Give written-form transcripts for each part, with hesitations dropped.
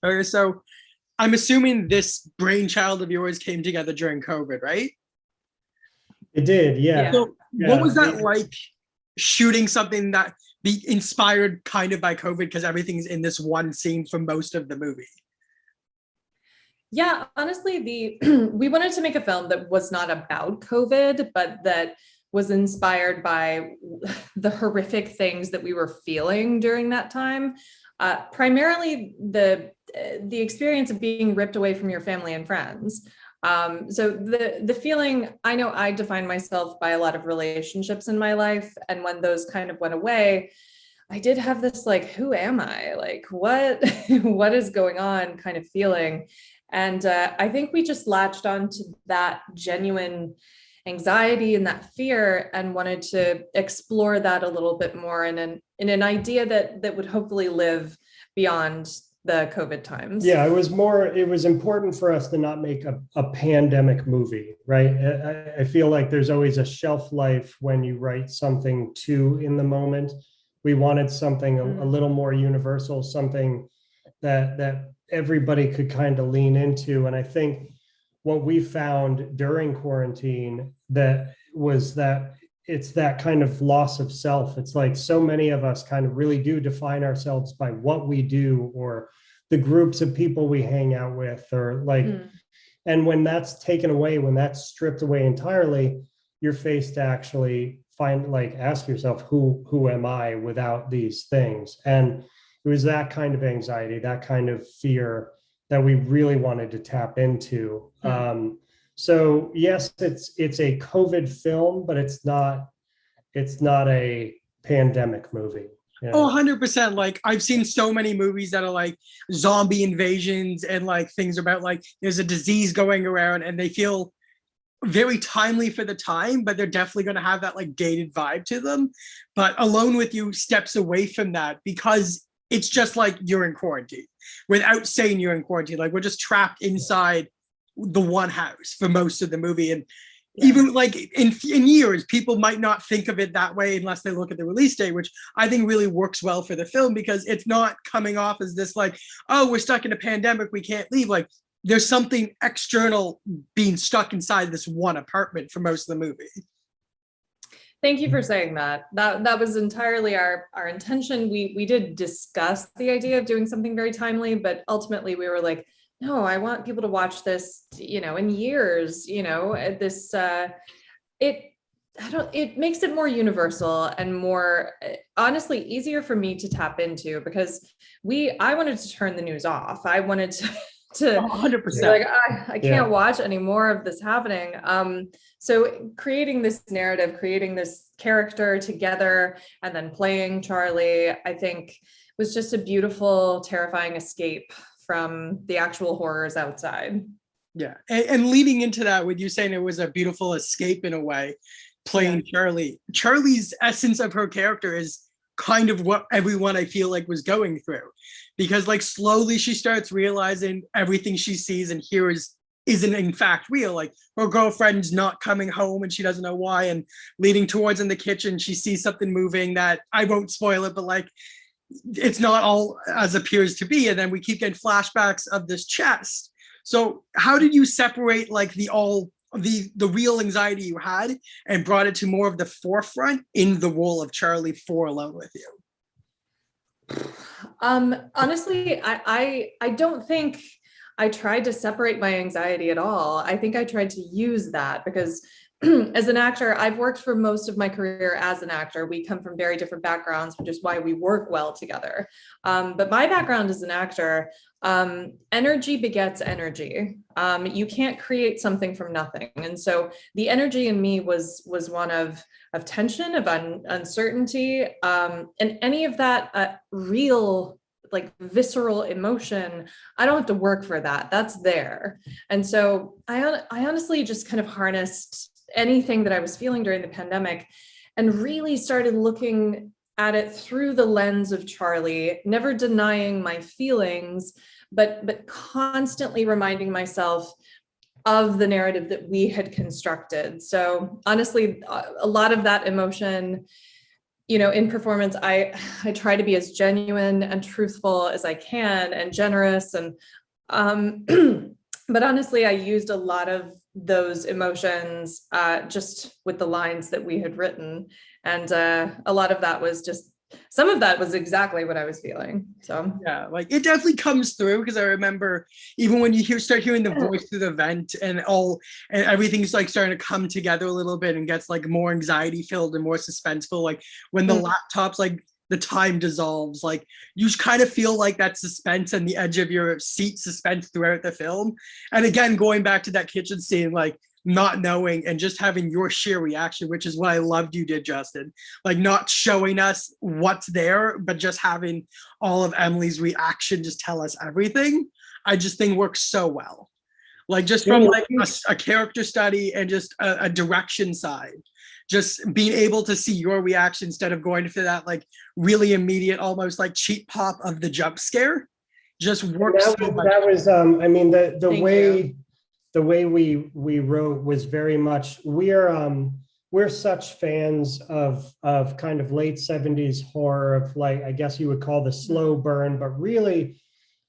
Okay, so I'm assuming this brainchild of yours came together during COVID, right? It did, yeah. Yeah. So what Yeah. was that like shooting something that be inspired kind of by COVID because everything's in this one scene for most of the movie? Yeah, honestly, the we wanted to make a film that was not about COVID, but that was inspired by the horrific things that we were feeling during that time. Primarily the experience of being ripped away from your family and friends. So the feeling, I know I define myself by a lot of relationships in my life, and when those kind of went away, I did have this like, who am I? Like, what what is going on kind of feeling. And I think we just latched on to that genuine anxiety and that fear and wanted to explore that a little bit more in an idea that would hopefully live beyond the COVID times. Yeah, it was important for us to not make a pandemic movie, right? I feel like there's always a shelf life when you write something too in the moment. We wanted something a little more universal, something that everybody could kind of lean into. And I think what we found during quarantine that it's that kind of loss of self. It's like so many of us kind of really do define ourselves by what we do or the groups of people we hang out with, or like, and when that's taken away, when that's stripped away entirely, you're faced to actually find, like, ask yourself, who am I without these things? And it was that kind of anxiety, that kind of fear that we really wanted to tap into. So yes, it's a COVID film, but it's not a pandemic movie. Yeah. Oh, 100%. Like I've seen so many movies that are like zombie invasions and like things about like there's a disease going around and they feel very timely for the time, but they're definitely going to have that like dated vibe to them. But Alone with You steps away from that because it's just like you're in quarantine without saying you're in quarantine. Like we're just trapped inside the one house for most of the movie. And even like in years, people might not think of it that way unless they look at the release date, which I think really works well for the film because it's not coming off as this like, oh, we're stuck in a pandemic, we can't leave. Like there's something external being stuck inside this one apartment for most of the movie. Thank you for saying that. That was entirely our intention. We did discuss the idea of doing something very timely, but ultimately we were like, no, I want people to watch this, in years, this it makes it more universal and more honestly easier for me to tap into because I wanted to turn the news off. I wanted to 100%. like, I can't watch any more of this happening. So creating this narrative, creating this character together, and then playing Charlie, I think was just a beautiful, terrifying escape from the actual horrors outside. Yeah. And leading into that, with you saying it was a beautiful escape in a way, playing Charlie. Charlie's essence of her character is kind of what everyone I feel like was going through. Because like slowly she starts realizing everything she sees and hears isn't in fact real. Like her girlfriend's not coming home and she doesn't know why. And leading towards in the kitchen, she sees something moving that I won't spoil it, but like it's not all as appears to be. And then we keep getting flashbacks of this chest. So how did you separate like the real anxiety you had and brought it to more of the forefront in the role of Charlie for Alone with You? Honestly, I don't think I tried to separate my anxiety at all. I think I tried to use that because as an actor, I've worked for most of my career as an actor. We come from very different backgrounds, which is why we work well together. But my background as an actor, energy begets energy. You can't create something from nothing. And so the energy in me was one of tension, of uncertainty, and any of that real, like visceral emotion. I don't have to work for that. That's there. And so I honestly just kind of harnessed anything that I was feeling during the pandemic and really started looking at it through the lens of Charlie, never denying my feelings, but constantly reminding myself of the narrative that we had constructed. So honestly, a lot of that emotion, in performance, I try to be as genuine and truthful as I can and generous. And, but honestly, I used a lot of those emotions just with the lines that we had written. And a lot of that was just, some of that was exactly what I was feeling. So yeah, like it definitely comes through, because I remember even when you start hearing the voice through the vent and everything's like starting to come together a little bit and gets like more anxiety filled and more suspenseful, like when the laptop's like the time dissolves, like you kind of feel like that suspense and the edge of your seat suspense throughout the film. And again, going back to that kitchen scene, like not knowing and just having your sheer reaction, which is what I loved you did, Justin. Like not showing us what's there, but just having all of Emily's reaction just tell us everything. I just think works so well. Like just from like a character study and just a direction side, just being able to see your reaction instead of going for that like really immediate, almost like cheap pop of the jump scare, just works so much. That was I mean the Thank way you. the way we wrote was very much, we're such fans of kind of late 70s horror, of like, I guess you would call the slow burn, but really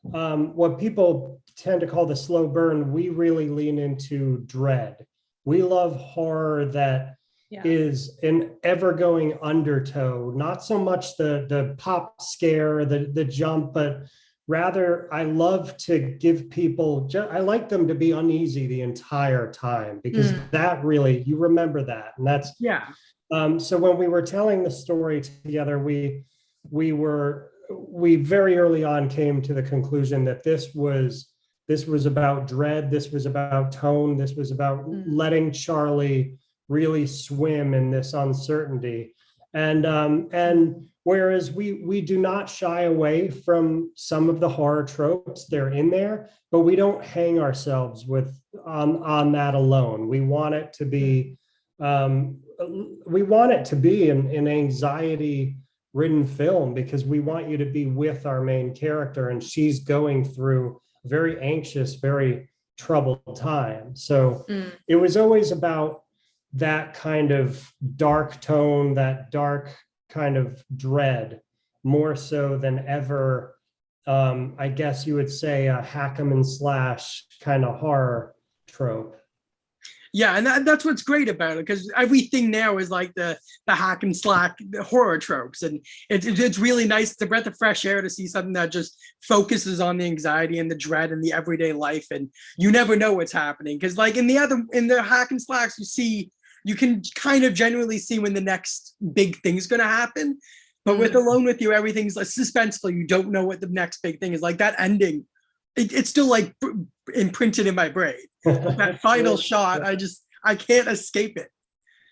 what people tend to call the slow burn, we really lean into dread. We love horror that is an ever-going undertow, not so much the pop scare, the jump, but rather, I love to give people, I like them to be uneasy the entire time, because that really, you remember that. And that's, so when we were telling the story together, we very early on came to the conclusion that this was about dread, this was about tone, this was about letting Charlie really swim in this uncertainty. And whereas we do not shy away from some of the horror tropes, they're in there, but we don't hang ourselves on that alone. We want it to be an anxiety-ridden film, because we want you to be with our main character, and she's going through a very anxious, very troubled time. So it was always about that kind of dark tone, that dark kind of dread, more so than ever, I guess you would say, a hack 'em and slash kind of horror trope. Yeah, and that's what's great about it, because everything now is like the hack and slack horror tropes, and it's really nice. It's a breath of fresh air to see something that just focuses on the anxiety and the dread and the everyday life, and you never know what's happening, because like in the hack and slacks, you can kind of genuinely see when the next big thing's going to happen. But with Alone With You, everything's like suspenseful. You don't know what the next big thing is. Like that ending, it's still like imprinted in my brain. That final shot, I can't escape it.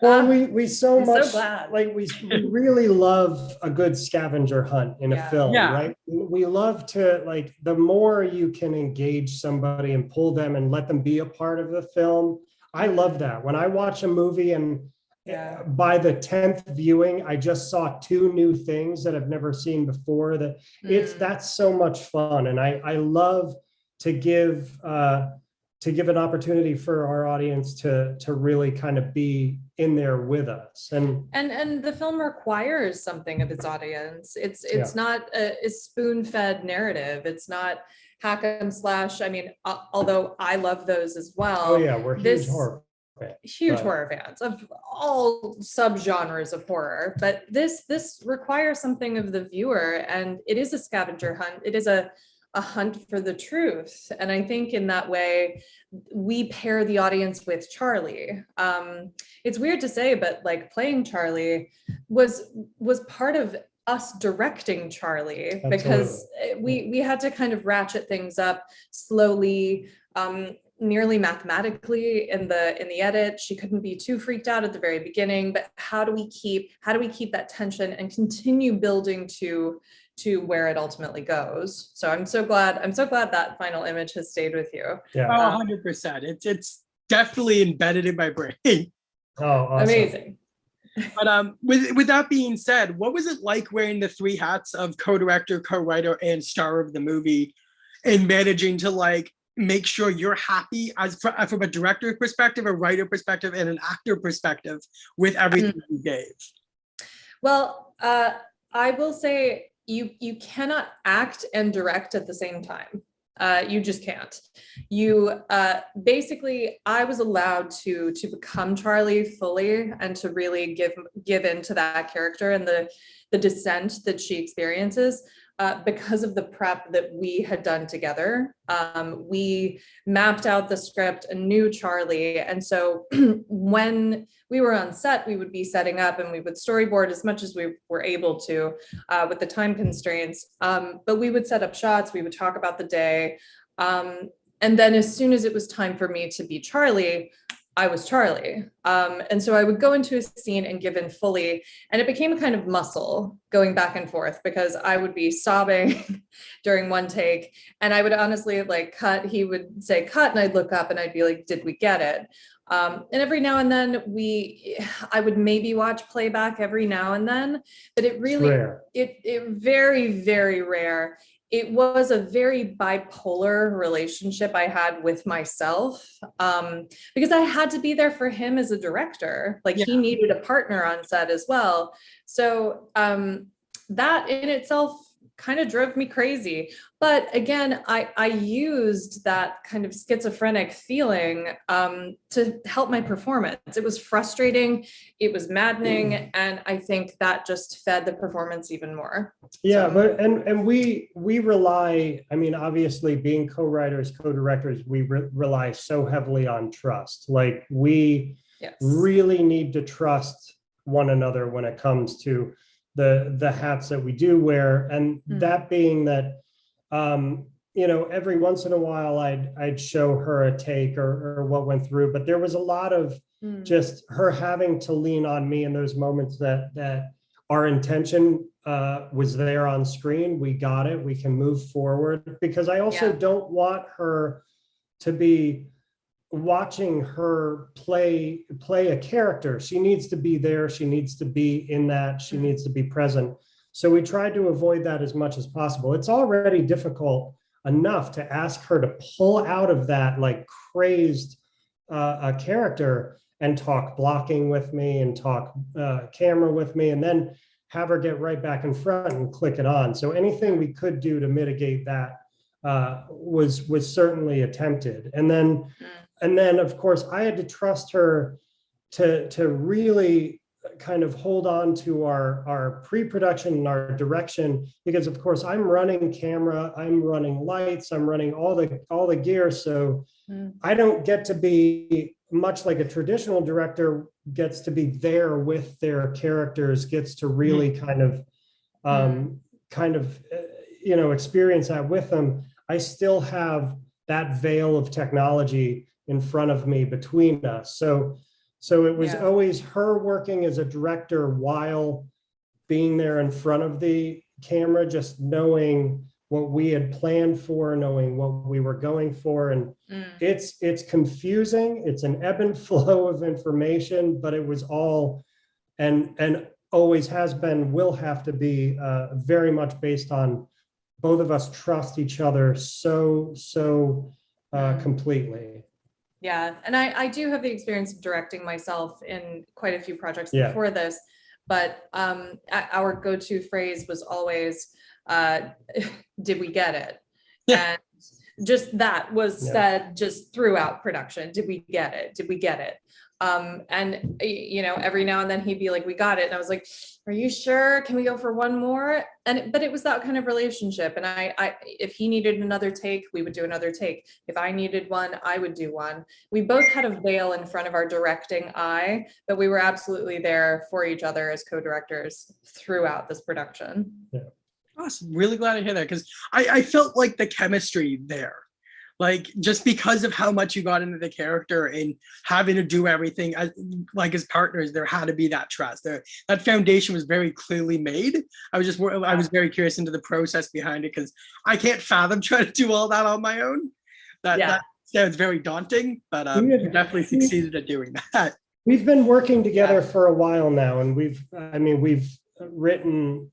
Well, we so much, so glad. like we really love a good scavenger hunt in a film, right? We love to, like, the more you can engage somebody and pull them and let them be a part of the film. I love that. When I watch a movie and by the 10th viewing, I just saw 2 new things that I've never seen before. That's so much fun. And I love to give an opportunity for our audience to really kind of be in there with us. And the film requires something of its audience. It's not a spoon-fed narrative. It's not hack and slash. I mean, although I love those as well. Oh yeah, we're huge horror fans. Horror fans of all subgenres of horror, but this requires something of the viewer, and it is a scavenger hunt. It is a hunt for the truth, and I think in that way we pair the audience with Charlie. It's weird to say, but like playing Charlie was part of us directing Charlie. Absolutely. Because we had to kind of ratchet things up slowly, nearly mathematically in the edit. She couldn't be too freaked out at the very beginning, but how do we keep that tension and continue building to where it ultimately goes? So I'm so glad that final image has stayed with you. Yeah. 100%. It's definitely embedded in my brain. Oh, awesome. Amazing. But with that being said, what was it like wearing the 3 hats of co-director, co-writer, and star of the movie, and managing to like make sure you're happy from a director perspective, a writer perspective, and an actor perspective with everything you gave? Well, I will say you cannot act and direct at the same time. You just can't. You basically, I was allowed to become Charlie fully and to really give into that character and the descent that she experiences because of the prep that we had done together. We mapped out the script and knew Charlie, and so when we were on set, we would be setting up and we would storyboard as much as we were able to with the time constraints. But we would set up shots, we would talk about the day. And then as soon as it was time for me to be Charlie, I was Charlie. And so I would go into a scene and give in fully, and it became a kind of muscle going back and forth because I would be sobbing during one take and I would honestly like cut, he would say cut and I'd look up and I'd be like, did we get it? And every now and then I would maybe watch playback every now and then, but it really, it very, very rare. It was a very bipolar relationship I had with myself because I had to be there for him as a director. Like he needed a partner on set as well. So that in itself kind of drove me crazy. But again, I used that kind of schizophrenic feeling to help my performance. It was frustrating, it was maddening, and I think that just fed the performance even more. Yeah, so. But and we rely, I mean, obviously being co-writers, co-directors, we rely so heavily on trust. Like we really need to trust one another when it comes to the hats that we do wear. And that being that, you know, every once in a while I'd show her a take or what went through, but there was a lot of just her having to lean on me in those moments that our intention was there on screen. We got it, we can move forward, because I also don't want her to be watching her play a character. She needs to be there, she needs to be in that, she needs to be present. So we tried to avoid that as much as possible. It's already difficult enough to ask her to pull out of that like crazed a character and talk blocking with me and talk camera with me, and then have her get right back in front and click it on. So anything we could do to mitigate that was certainly attempted. And then, of course, I had to trust her to really kind of hold on to our pre-production and our direction, because, of course, I'm running camera, I'm running lights, I'm running all the gear. So I don't get to be much like a traditional director gets to be there with their characters, gets to really kind of you know, experience that with them. I still have that veil of technology in front of me between us. So it was always her working as a director while being there in front of the camera, just knowing what we had planned for, knowing what we were going for. And it's confusing. It's an ebb and flow of information, but it was all, and always has been, will have to be very much based on both of us trust each other so completely. Yeah, and I do have the experience of directing myself in quite a few projects before this, but our go-to phrase was always, did we get it? And just that was said just throughout production. Did we get it? Did we get it? And you know, every now and then he'd be like, we got it. And I was like, are you sure? Can we go for one more? But it was that kind of relationship. And I if he needed another take, we would do another take. If I needed one, I would do one. We both had a veil in front of our directing eye, but we were absolutely there for each other as co-directors throughout this production. Yeah. Awesome. Really glad to hear that, because I felt like the chemistry there. Like, just because of how much you got into the character and having to do everything as partners, there had to be that trust. That foundation was very clearly made. I was very curious into the process behind it, because I can't fathom trying to do all that on my own. That sounds very daunting, but you definitely succeeded at doing that. We've been working together for a while now, and we've written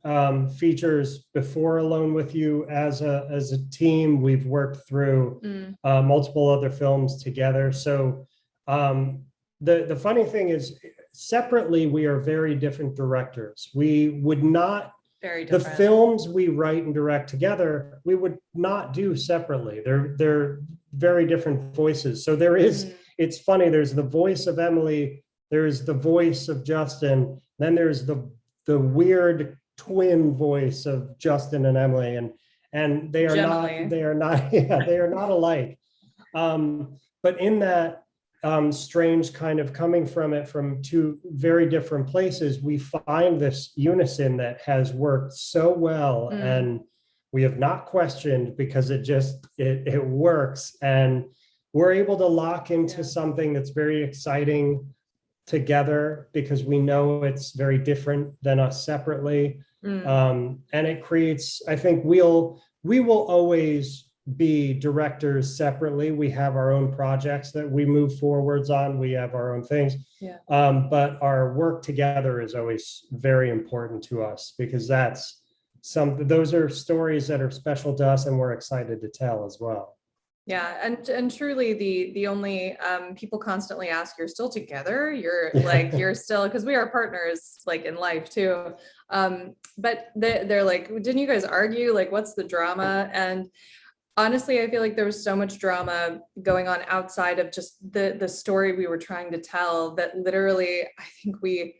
features before Alone with You as a team. We've worked through multiple other films together. So the funny thing is, separately, we are very different directors. We would not, Very the different. films we write and direct together, we would not do separately. They're very different voices. So there is, it's funny, there's the voice of Emily, there's the voice of Justin, then there's the weird twin voice of Justin and Emily, and they are Gemini. not, yeah, they are not alike. But in that strange kind of coming from it from two very different places, we find this unison that has worked so well, and we have not questioned because it works, and we're able to lock into something that's very exciting together because we know it's very different than us separately. And it creates, I think we will always be directors separately. We have our own projects that we move forwards on. We have our own things. Yeah. But our work together is always very important to us because those are stories that are special to us and we're excited to tell as well. Yeah, and truly the only people constantly ask, you're still together? You're Yeah. like, you're still, because we are partners like in life too. But they're like, didn't you guys argue? Like, what's the drama? And honestly, I feel like there was so much drama going on outside of just the story we were trying to tell that literally, I think we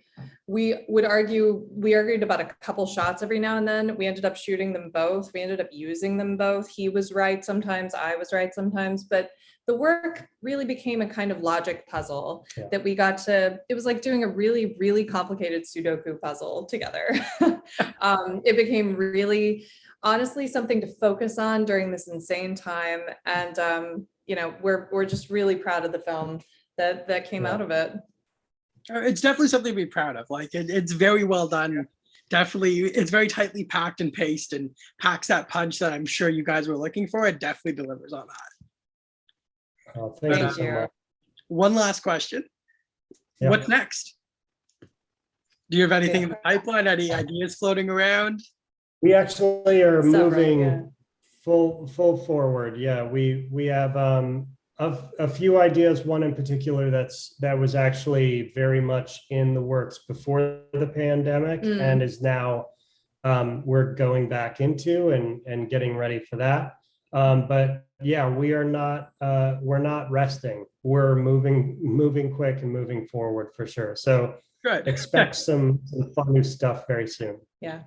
argued about a couple shots every now and then. We ended up shooting them both. We ended up using them both. He was right sometimes, I was right sometimes, but the work really became a kind of logic puzzle that we got to, it was like doing a really, really complicated Sudoku puzzle together. It became really, honestly, something to focus on during this insane time. And, we're just really proud of the film that came out of it. It's definitely something to be proud of. Like it's very well done. Definitely, it's very tightly packed and paced and packs that punch that I'm sure you guys were looking for. It definitely delivers on that. Oh, thank you so much. One last question. Yeah. What's next? Do you have anything in the pipeline? Any ideas floating around? We actually are Several, moving full forward. Yeah, we have a few ideas. One in particular that was actually very much in the works before the pandemic and is now we're going back into and getting ready for that. But yeah, we're not resting. We're moving quick and moving forward for sure. So Good. Expect some fun new stuff very soon. Yeah.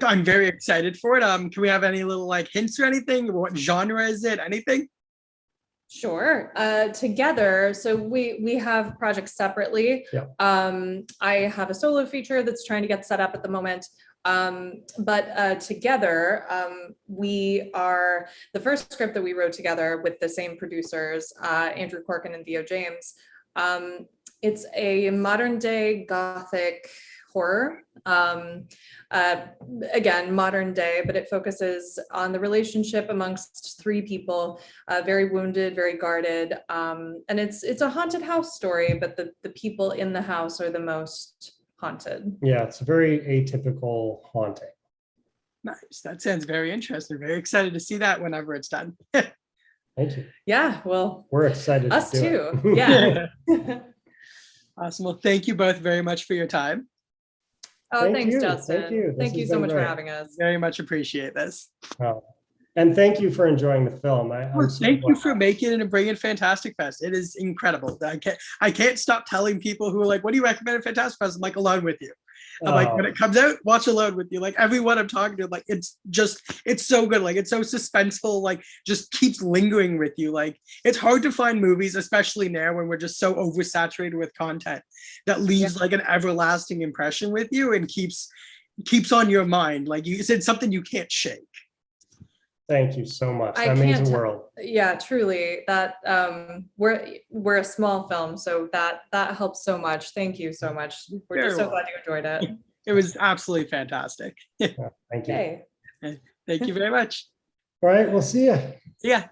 I'm very excited for it. Can we have any little like hints or anything? What genre is it? Anything? Sure. Together, so we have projects separately. Yeah. I have a solo feature that's trying to get set up at the moment. But together, we are the first script that we wrote together with the same producers, Andrew Corkin and Theo James. It's a modern day Gothic horror. Again, modern day, but it focuses on the relationship amongst three people, very wounded, very guarded. And it's a haunted house story, but the people in the house are the most haunted. Yeah, it's a very atypical haunting. Nice. That sounds very interesting. Very excited to see that whenever it's done. Thank you. Yeah, well, We're excited us to do too. it. Yeah. Awesome. Well, thank you both very much for your time. Oh, Thank thanks, you. Justin. Thank you. This Thank you has so been much for great. having us. Very much appreciate this. Oh. And thank you for enjoying the film. I'm so Thank you glad. for making it and bringing Fantastic Fest. It is incredible. I can't stop telling people who are like, what do you recommend at Fantastic Fest? I'm like, Alone with You. I'm like, when it comes out, watch Alone with You. Like everyone I'm talking to, like it's so good. Like it's so suspenseful, like just keeps lingering with you. Like it's hard to find movies, especially now when we're just so oversaturated with content, that leaves like an everlasting impression with you and keeps on your mind. Like you said, something you can't shake. Thank you so much. I That means can't the tell- world. Yeah, truly. That we're a small film, so that helps so much. Thank you so much. We're Very just so well. glad you enjoyed it. It was absolutely fantastic. Yeah, thank you. Hey. Thank you very much. All right, we'll see you. Yeah.